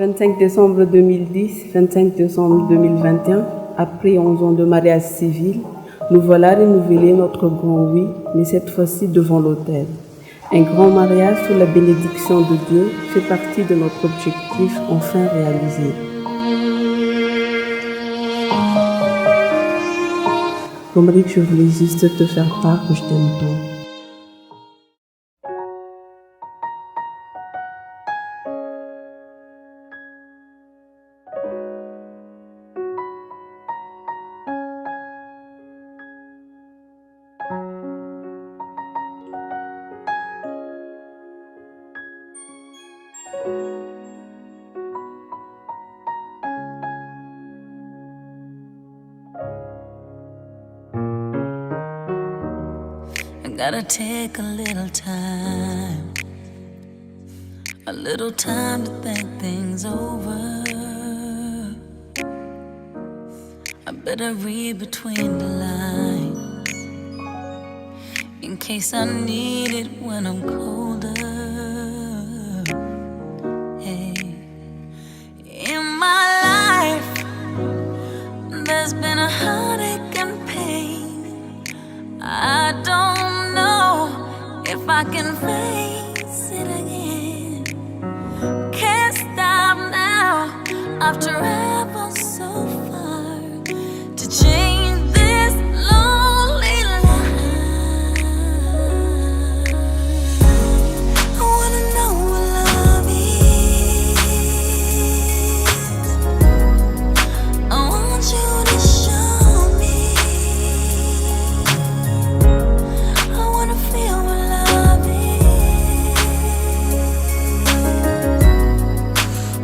25 décembre 2010, 25 décembre 2021, après 11 ans de mariage civil, nous voilà renouvelés notre grand oui, mais cette fois-ci devant l'autel. Un grand mariage sous la bénédiction de Dieu fait partie de notre objectif enfin réalisé. Romaric, je voulais juste te faire part que je t'aime tant. Gotta take a little time to think things over. I better read between the lines in case I need it when I'm colder. Hey. In my life, there's been a heartache and pain. I don't know if I can face it again. Can't stop now. I've traveled so far to change this lonely life. I wanna know what love is. I want you to show me. I wanna feel what love is.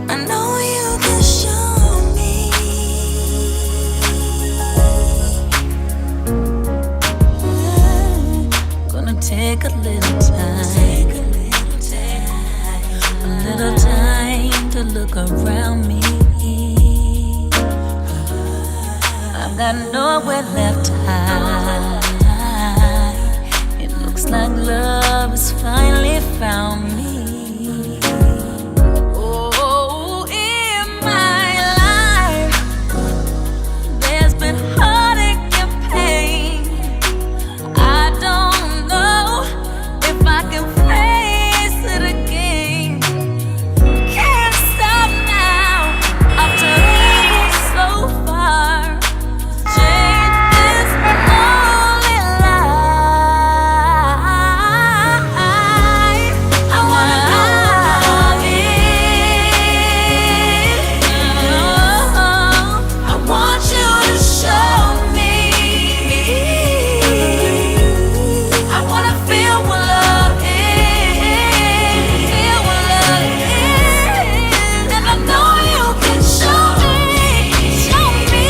I know you can show me. Gonna take a little time to look around me. I've got nowhere left to hide. It looks like love has finally found me. Oh, in my life, there's been heartache and pain. I don't know if I can face it again. Can't stop now. I've traveled so far to change this lonely life. I wanna know what love is. I want you to show me. I wanna feel what love is. Feel what love is. And I know you can show me. Show me.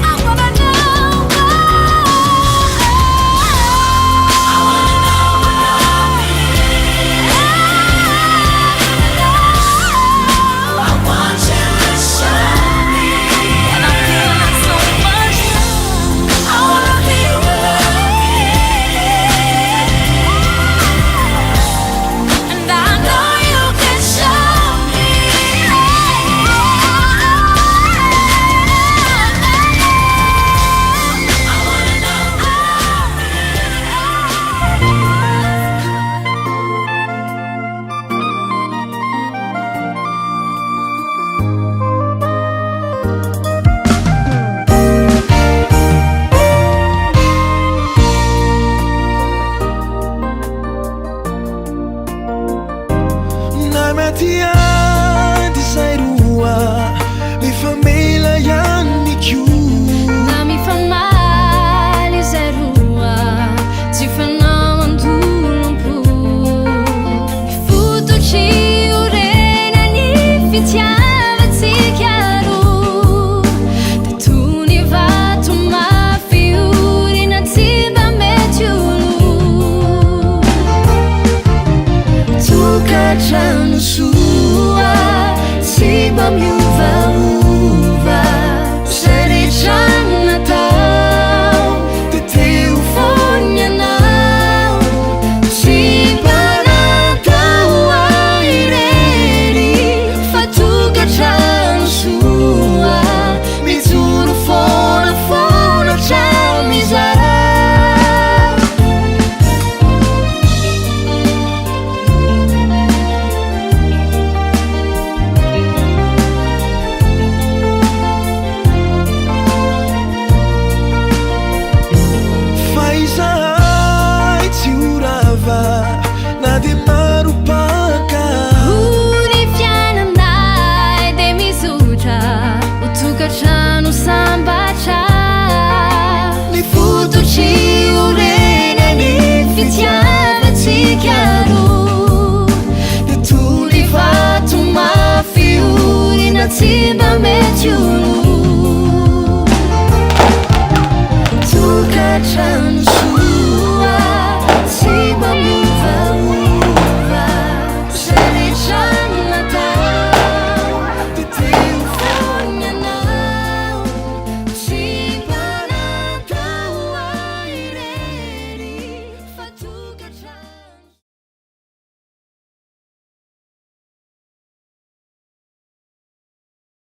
I wanna know what. I wanna know what love is. I want you to show me. And I'm feeling so much love. I wanna feel what love is. And I know you can show me. I wanna know Namatia desairua mi família yanniku. Na mi famali zerua Ti fanamando lumpu Futo ci urena ni fitiava ti chiaro Da tu ni va tu ma fiuri na tiba metiulu Tu caccia no sul ti chiaro. Tu li fatto ma fiori na timba me giuro. Tu cacciano